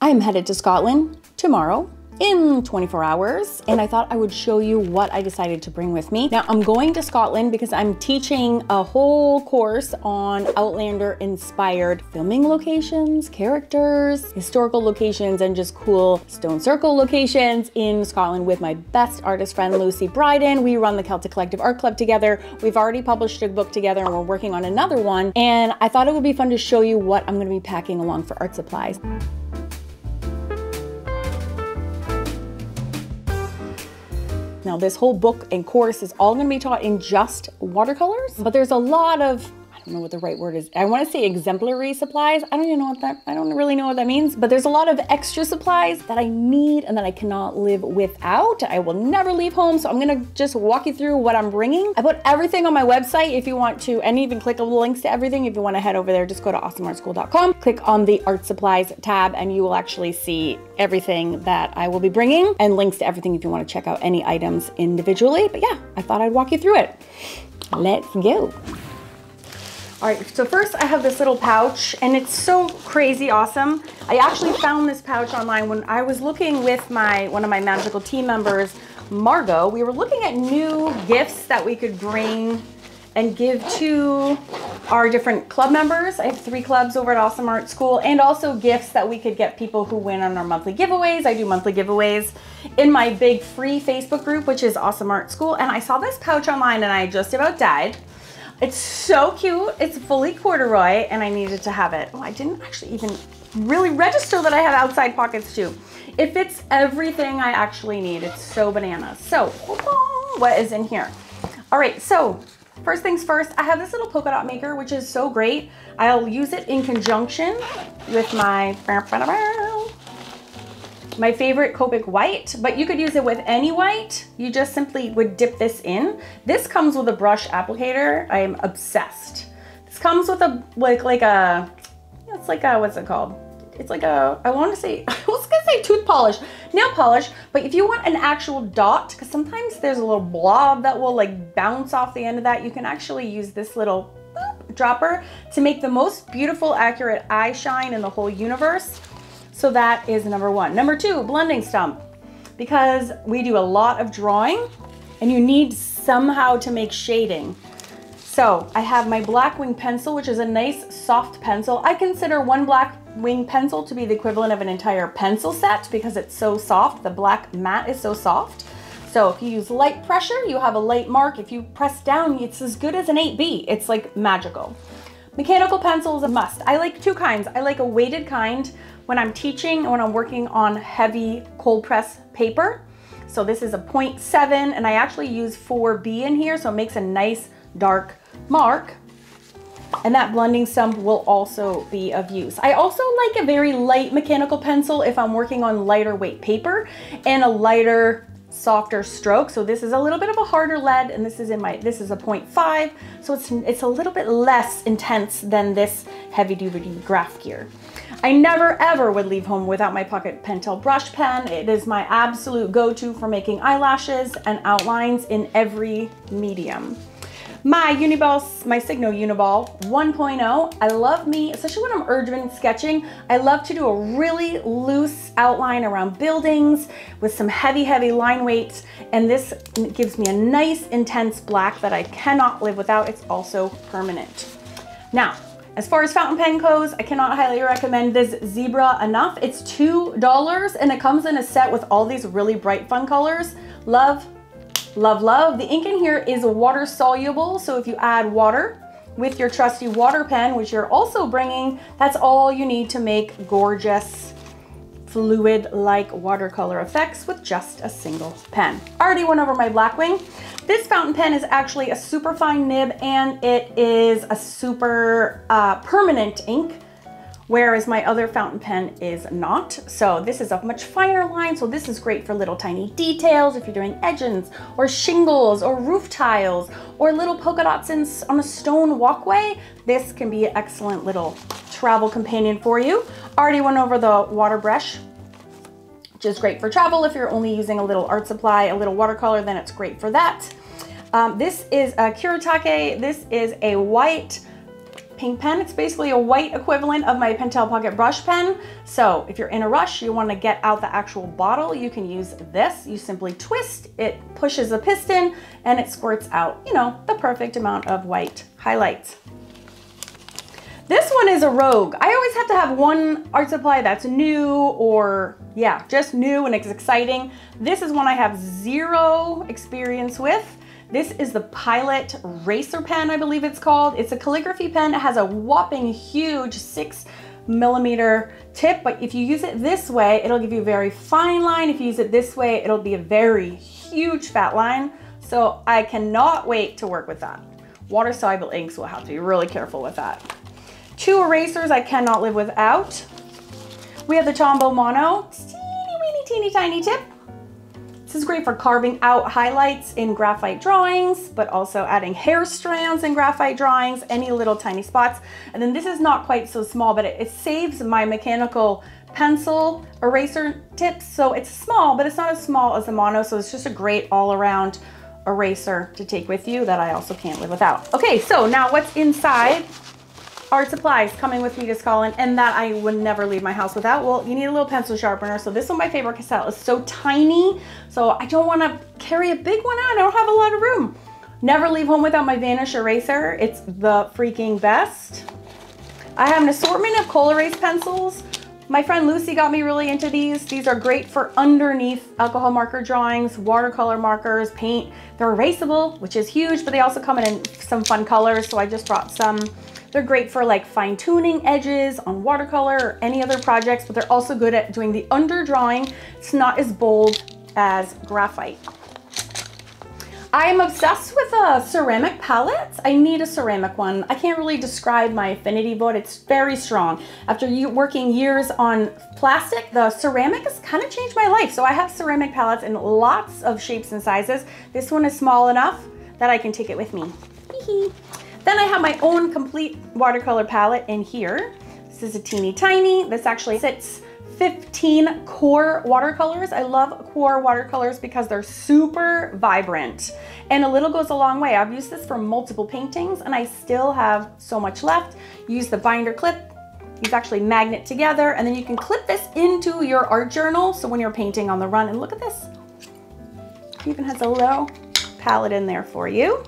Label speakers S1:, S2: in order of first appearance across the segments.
S1: I'm headed to Scotland tomorrow in 24 hours, and I thought I would show you what I decided to bring with me. Now, I'm going to Scotland because I'm teaching a whole course on Outlander-inspired filming locations, characters, historical locations, and just cool stone circle locations in Scotland with my best artist friend, Lucy Brydon. We run the Celtic Collective Art Club together. We've already published a book together and we're working on another one. And I thought it would be fun to show you what I'm gonna be packing along for art supplies. Now, this whole book and course is all going to be taught in just watercolors, but there's a lot of, I don't know what the right word is. I want to say exemplary supplies. I don't really know what that means, but there's a lot of extra supplies that I need and that I cannot live without. I will never leave home, so I'm going to just walk you through what I'm bringing. I put everything on my website if you want to, and even click the links to everything. If you want to head over there, just go to awesomeartschool.com, click on the art supplies tab, and you will actually see everything that I will be bringing and links to everything if you want to check out any items individually. But yeah, I thought I'd walk you through it. Let's go. All right, so first I have this little pouch, and it's so crazy awesome. I actually found this pouch online when I was looking with one of my magical team members, Margot. We were looking at new gifts that we could bring and give to our different club members. I have 3 clubs over at Awesome Art School, and also gifts that we could get people who win on our monthly giveaways. I do monthly giveaways in my big free Facebook group, which is Awesome Art School. And I saw this pouch online and I just about died. It's so cute. It's fully corduroy and I needed to have it. Oh, I didn't actually even really register that I have outside pockets too. It fits everything I actually need. It's so bananas. So, what is in here? All right, so first things first, I have this little polka dot maker, which is so great. I'll use it in conjunction with my favorite Copic white, but you could use it with any white. You just simply would dip this in. This comes with a brush applicator. I am obsessed. This comes with a, it's like a, what's it called? It's like a, I was gonna say tooth polish, nail polish, but if you want an actual dot, because sometimes there's a little blob that will like bounce off the end of that, you can actually use this little dropper to make the most beautiful, accurate eye shine in the whole universe. So that is number 1. Number 2, blending stump, because we do a lot of drawing and you need somehow to make shading. So I have my black wing pencil, which is a nice soft pencil. I consider one black wing pencil to be the equivalent of an entire pencil set because it's so soft. The black mat is so soft. So if you use light pressure, you have a light mark. If you press down, it's as good as an 8B. It's like magical. Mechanical pencil is a must. I like 2 kinds. I like a weighted kind when I'm teaching and when I'm working on heavy cold press paper. So this is a 0.7 and I actually use 4B in here, so it makes a nice dark mark. And that blending stump will also be of use. I also like a very light mechanical pencil if I'm working on lighter weight paper and a lighter, softer stroke. So this is a little bit of a harder lead, and this is a 0.5, so it's a little bit less intense than this heavy duty graph gear. I never ever would leave home without my pocket Pentel brush pen. It is my absolute go-to for making eyelashes and outlines in every medium. My Uniball, my Signo Uniball 1.0. I love me, especially when I'm urban sketching, I love to do a really loose outline around buildings with some heavy line weights. And this gives me a nice intense black that I cannot live without. It's also permanent. Now, as far as fountain pen goes, I cannot highly recommend this Zebra enough. It's $2 and it comes in a set with all these really bright fun colors. Love, love, love. The ink in here is water soluble, so if you add water with your trusty water pen, which you're also bringing, that's all you need to make gorgeous fluid-like watercolor effects with just a single pen. I already went over my Blackwing. This fountain pen is actually a super fine nib and it is a super permanent ink, whereas my other fountain pen is not. So this is a much finer line, so this is great for little tiny details if you're doing edges or shingles or roof tiles or little polka dots on a stone walkway. This can be an excellent little travel companion for you. Already went over the water brush, which is great for travel. If you're only using a little art supply, a little watercolor, then it's great for that. This is a Kuretake. This is a white pink pen. It's basically a white equivalent of my Pentel Pocket brush pen. So if you're in a rush, you want to get out the actual bottle, you can use this. You simply twist, it pushes a piston, and it squirts out, you know, the perfect amount of white highlights. This one is a rogue. I always have to have one art supply that's new or, yeah, just new and it's exciting. This is one I have zero experience with. This is the Pilot Racer pen, I believe it's called. It's a calligraphy pen. It has a whopping huge 6mm tip, but if you use it this way, it'll give you a very fine line. If you use it this way, it'll be a very huge fat line. So I cannot wait to work with that. Water-soluble inks, will have to be really careful with that. 2 erasers I cannot live without. We have the Tombow Mono, teeny tiny tip. This is great for carving out highlights in graphite drawings, but also adding hair strands in graphite drawings, any little tiny spots. And then this is not quite so small, but it saves my mechanical pencil eraser tips. So it's small, but it's not as small as the Mono. So it's just a great all around eraser to take with you that I also can't live without. Okay, so now what's inside art supplies coming with me to Scotland and that I would never leave my house without? Well, you need a little pencil sharpener. So this one, my favorite cassette, is so tiny. So I don't want to carry a big one out. I don't have a lot of room. Never leave home without my Vanish eraser. It's the freaking best. I have an assortment of coal erase pencils. My friend Lucy got me really into these. These are great for underneath alcohol marker drawings, watercolor markers, paint. They're erasable, which is huge, but they also come in some fun colors. So I just brought some. They're great for like fine tuning edges on watercolor or any other projects, but they're also good at doing the under drawing. It's not as bold as graphite. I'm obsessed with ceramic palettes. I need a ceramic one. I can't really describe my affinity, but it's very strong. After working years on plastic, the ceramic has kind of changed my life. So I have ceramic palettes in lots of shapes and sizes. This one is small enough that I can take it with me. Then I have my own complete watercolor palette in here. This is a teeny tiny. This actually sits 15 core watercolors. I love core watercolors because they're super vibrant and a little goes a long way. I've used this for multiple paintings and I still have so much left. Use the binder clip. These actually magnet together and then you can clip this into your art journal. So when you're painting on the run, and look at this, it even has a little palette in there for you.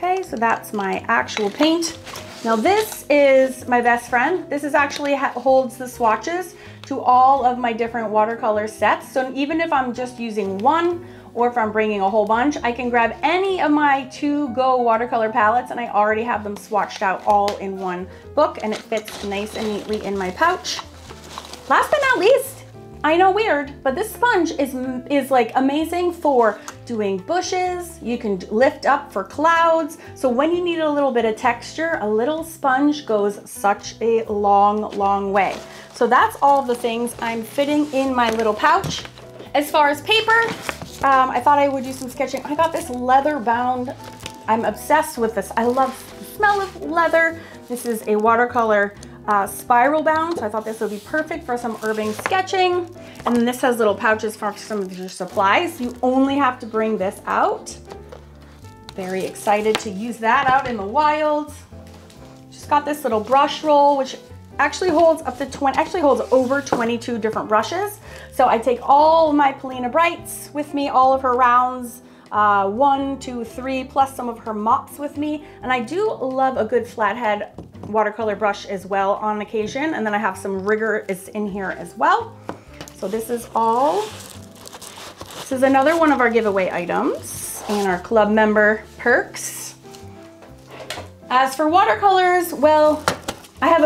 S1: Okay, so that's my actual paint. Now this is my best friend. This is actually holds the swatches to all of my different watercolor sets. So even if I'm just using one or if I'm bringing a whole bunch, I can grab any of my to-go watercolor palettes and I already have them swatched out all in one book and it fits nice and neatly in my pouch. Last but not least, I know, weird, but this sponge is like amazing for doing bushes. You can lift up for clouds. So when you need a little bit of texture, a little sponge goes such a long way. So that's all the things I'm fitting in my little pouch. As far as paper, I thought I would do some sketching. I got this leather bound. I'm obsessed with this. I love the smell of leather. This is a watercolor spiral bound, so I thought this would be perfect for some urban sketching. And then this has little pouches for some of your supplies. You only have to bring this out. Very excited to use that out in the wild. Just got this little brush roll, which actually holds up to 20, actually holds over 22 different brushes. So I take all my Polina Brights with me, all of her rounds, 1, 2, 3, plus some of her mops with me. And I do love a good flathead watercolor brush as well on occasion. And then I have some rigger is in here as well. So this is all. This is another one of our giveaway items and our club member perks. As for watercolors, well, I have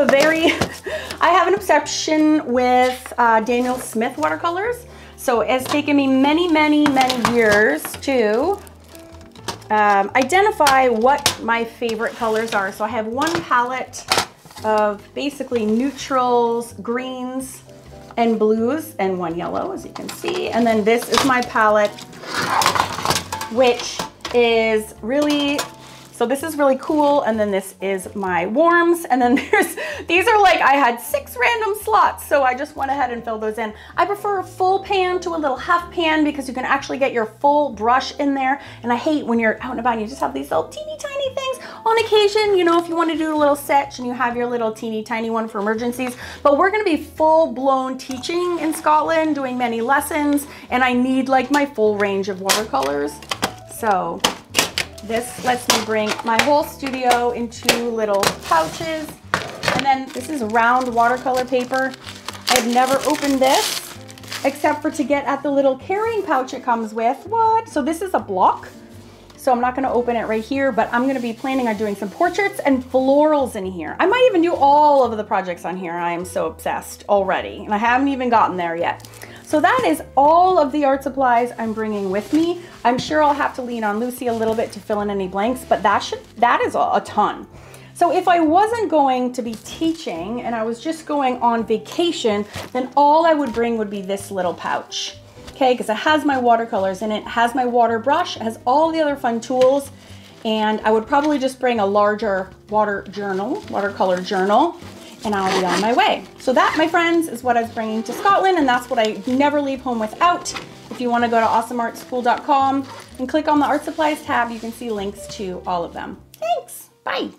S1: an obsession with Daniel Smith watercolors. So it's taken me many years to identify what my favorite colors are. So I have one palette of basically neutrals, greens, and blues, and one yellow, as you can see. And then this is my palette, which is really So this is really cool. And then this is my warms. And then these are like, I had 6 random slots. So I just went ahead and filled those in. I prefer a full pan to a little half pan because you can actually get your full brush in there. And I hate when you're out and about and you just have these little teeny tiny things. On occasion, you know, if you want to do a little sketch and you have your little teeny tiny one for emergencies, but we're going to be full blown teaching in Scotland, doing many lessons. And I need like my full range of watercolors. So this lets me bring my whole studio in 2 little pouches. And then this is round watercolor paper. I've never opened this except for to get at the little carrying pouch it comes with. What? So this is a block. So I'm not gonna open it right here, but I'm gonna be planning on doing some portraits and florals in here. I might even do all of the projects on here. I am so obsessed already, and I haven't even gotten there yet. So that is all of the art supplies I'm bringing with me. I'm sure I'll have to lean on Lucy a little bit to fill in any blanks, but that is a ton. So if I wasn't going to be teaching and I was just going on vacation, then all I would bring would be this little pouch. Okay, because it has my watercolors in it, has my water brush, it has all the other fun tools, and I would probably just bring a larger watercolor journal, and I'll be on my way. So that, my friends, is what I was bringing to Scotland, and that's what I never leave home without. If you want to go to awesomeartschool.com and click on the art supplies tab, you can see links to all of them. Thanks, bye.